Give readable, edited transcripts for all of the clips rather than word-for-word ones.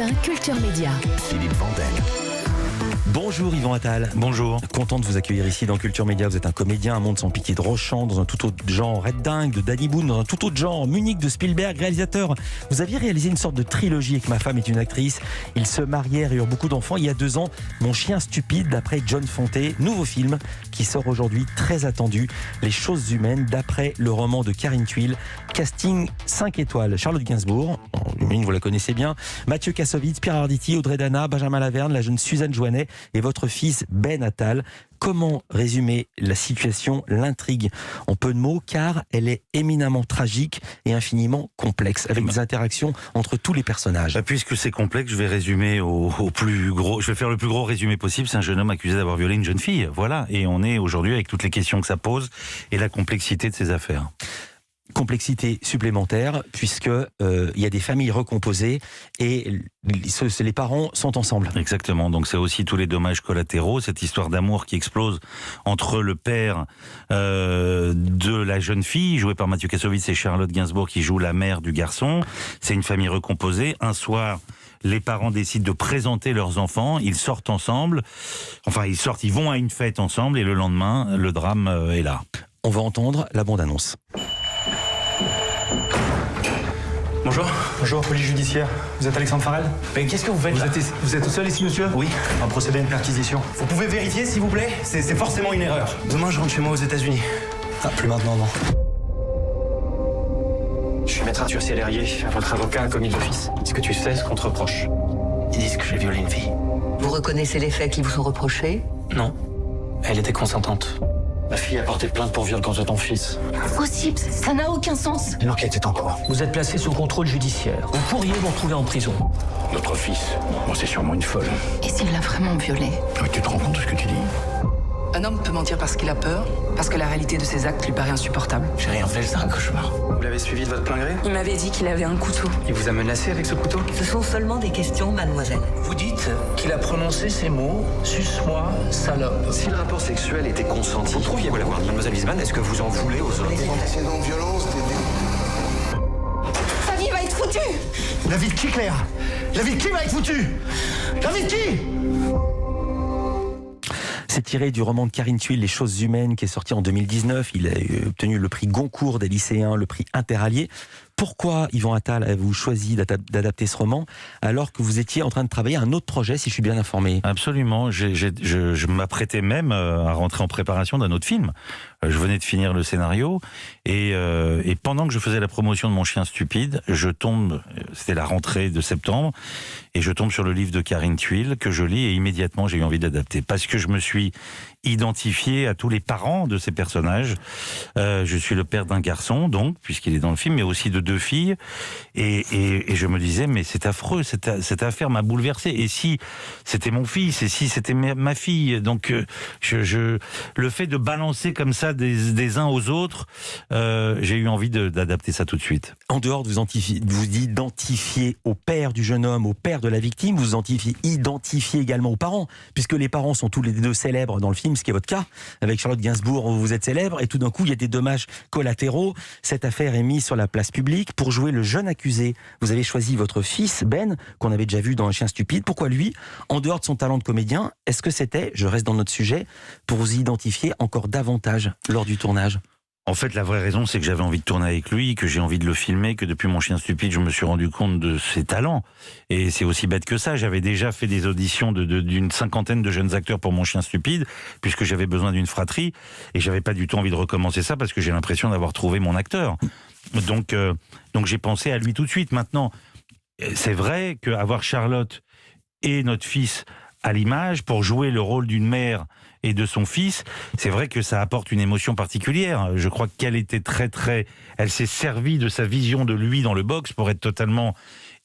1 Culture Média. Philippe Vandel. Bonjour Yvan Attal. Bonjour. Content de vous accueillir ici dans Culture Média. Vous êtes un comédien, un monde sans pitié de Rochant, dans un tout autre genre Red Dingue de Danny Boone, dans un tout autre genre Munich de Spielberg, réalisateur. Vous aviez réalisé une sorte de trilogie avec Ma femme est une actrice. Ils se marièrent et eurent beaucoup d'enfants. Il y a 2 ans, Mon chien stupide d'après John Fonté. Nouveau film qui sort aujourd'hui, très attendu. Les choses humaines d'après le roman de Karine Thuil. Casting 5 étoiles. Charlotte Gainsbourg, vous la connaissez bien. Mathieu Kassovitz, Pierre Arditi, Audrey Dana, Benjamin Laverne, la jeune Suzanne Joannet et votre fils Ben Attal. Comment résumer la situation, l'intrigue en peu de mots, car elle est éminemment tragique et infiniment complexe, avec des interactions entre tous les personnages. Puisque c'est complexe, je vais résumer au plus gros. Je vais faire le plus gros résumé possible. C'est un jeune homme accusé d'avoir violé une jeune fille. Voilà. Et on est aujourd'hui avec toutes les questions que ça pose et la complexité de ces affaires. Complexité supplémentaire, puisque il y a des familles recomposées et les parents sont ensemble. Exactement, donc c'est aussi tous les dommages collatéraux, cette histoire d'amour qui explose entre le père de la jeune fille, joué par Mathieu Kassovitz, et Charlotte Gainsbourg qui joue la mère du garçon. C'est une famille recomposée. Un soir, les parents décident de présenter leurs enfants, ils sortent ensemble, ils vont à une fête ensemble, et le lendemain, le drame est là. On va entendre la bande-annonce. Bonjour. Bonjour, police judiciaire. Vous êtes Alexandre Farrell? Mais qu'est-ce que vous faites là? Vous êtes tout seul ici, monsieur? Oui. On va procéder à une perquisition. Vous pouvez vérifier, s'il vous plaît? C'est forcément une erreur. Demain, je rentre chez moi aux États-Unis. Ah, plus maintenant, non. Je suis maître Arthur Célérier. Votre avocat a commis l'office. Est-ce que tu sais ce qu'on te reproche? Ils disent que j'ai violé une fille. Vous reconnaissez les faits qui vous sont reprochés? Non. Elle était consentante. Ma fille a porté plainte pour viol contre ton fils. Impossible, ça n'a aucun sens. L'enquête est en cours. Vous êtes placé sous contrôle judiciaire. Vous pourriez vous retrouver en prison. Notre fils, bon, c'est sûrement une folle. Et s'il l'a vraiment violée? Mais tu te rends compte de ce que tu dis? Un homme peut mentir parce qu'il a peur, parce que la réalité de ses actes lui paraît insupportable. J'ai rien fait, c'est un cauchemar. Vous l'avez suivi de votre plein gré? Il m'avait dit qu'il avait un couteau. Il vous a menacé avec ce couteau? Ce sont seulement des questions, mademoiselle. Vous dites qu'il a prononcé ces mots, suce-moi, salope. Si le rapport sexuel était consenti, vous trouviez vous l'avoir dit, mademoiselle Wiesmann, est-ce que vous en voulez aux autres? Sa vie va être foutue. La vie de qui, Claire? La vie de qui va être foutue? La vie de qui? C'est tiré du roman de Karine Thuil, Les choses humaines, qui est sorti en 2019. Il a obtenu le prix Goncourt des lycéens, le prix Interallié. Pourquoi, Yvan Attal, avez-vous choisi d'adapter ce roman alors que vous étiez en train de travailler à un autre projet, si je suis bien informé? Absolument, je m'apprêtais même à rentrer en préparation d'un autre film. Je venais de finir le scénario et pendant que je faisais la promotion de Mon chien stupide, c'était la rentrée de septembre, et je tombe sur le livre de Karine Thuil que je lis, et immédiatement j'ai eu envie d'adapter parce que je me suis identifié à tous les parents de ces personnages. Je suis le père d'un garçon, donc, puisqu'il est dans le film, mais aussi de 2 filles, et je me disais, mais c'est affreux, cette affaire m'a bouleversé, et si c'était mon fils, et si c'était ma fille, donc le fait de balancer comme ça des uns aux autres, j'ai eu envie d'adapter ça tout de suite. En dehors de vous identifier au père du jeune homme, au père de la victime, vous identifiez également aux parents, puisque les parents sont tous les 2 célèbres dans le film, ce qui est votre cas. Avec Charlotte Gainsbourg, vous êtes célèbre, et tout d'un coup, il y a des dommages collatéraux. Cette affaire est mise sur la place publique. Pour jouer le jeune accusé, vous avez choisi votre fils, Ben, qu'on avait déjà vu dans Un chien stupide. Pourquoi lui? En dehors de son talent de comédien, est-ce que c'était, je reste dans notre sujet, pour vous identifier encore davantage lors du tournage? En fait, la vraie raison, c'est que j'avais envie de tourner avec lui, que j'ai envie de le filmer, que depuis Mon chien stupide, je me suis rendu compte de ses talents. Et c'est aussi bête que ça. J'avais déjà fait des auditions d'une 50aine de jeunes acteurs pour Mon chien stupide, puisque j'avais besoin d'une fratrie. Et j'avais pas du tout envie de recommencer ça, parce que j'ai l'impression d'avoir trouvé mon acteur. Donc j'ai pensé à lui tout de suite. Maintenant, c'est vrai qu'avoir Charlotte et notre fils à l'image pour jouer le rôle d'une mère et de son fils, c'est vrai que ça apporte une émotion particulière. Je crois qu'elle était elle s'est servie de sa vision de lui dans le box pour être totalement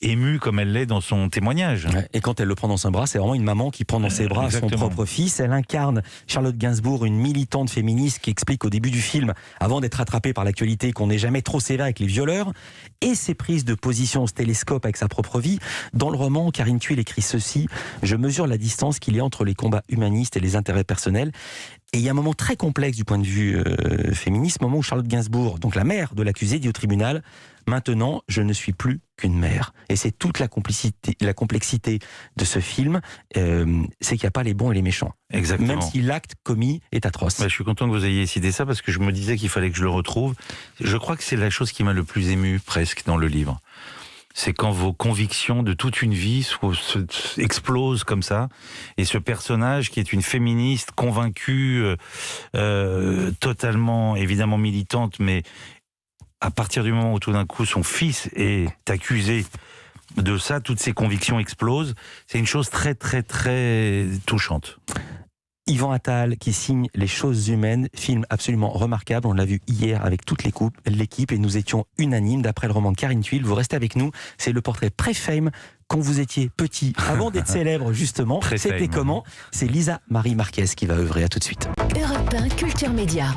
émue comme elle l'est dans son témoignage. Et quand elle le prend dans ses bras, c'est vraiment une maman qui prend dans ses bras son propre fils. Elle incarne, Charlotte Gainsbourg, une militante féministe qui explique au début du film, avant d'être attrapée par l'actualité, qu'on n'est jamais trop sévère avec les violeurs, et ses prises de position au télescope avec sa propre vie. Dans le roman, Karine Thuil écrit ceci: « Je mesure la distance qu'il y a entre les combats humanistes et les intérêts personnels. » Et il y a un moment très complexe du point de vue féministe, moment où Charlotte Gainsbourg, donc la mère de l'accusé, dit au tribunal: Maintenant, je ne suis plus qu'une mère. Et c'est toute la complexité de ce film, c'est qu'il n'y a pas les bons et les méchants. Exactement. Même si l'acte commis est atroce. Je suis content que vous ayez cité ça parce que je me disais qu'il fallait que je le retrouve. Je crois que c'est la chose qui m'a le plus ému presque dans le livre. C'est quand vos convictions de toute une vie explosent comme ça. Et ce personnage qui est une féministe convaincue, totalement, évidemment militante, mais à partir du moment où tout d'un coup son fils est accusé de ça, toutes ses convictions explosent. C'est une chose très, très, très touchante. Yvan Attal qui signe Les choses humaines, film absolument remarquable. On l'a vu hier avec toute l'équipe et nous étions unanimes. D'après le roman de Karine Thuil, vous restez avec nous. C'est le portrait pré-fame quand vous étiez petit, avant d'être célèbre justement. C'était comment? C'est Lisa Marie Marquez qui va œuvrer. À tout de suite. Europe 1 Culture Média.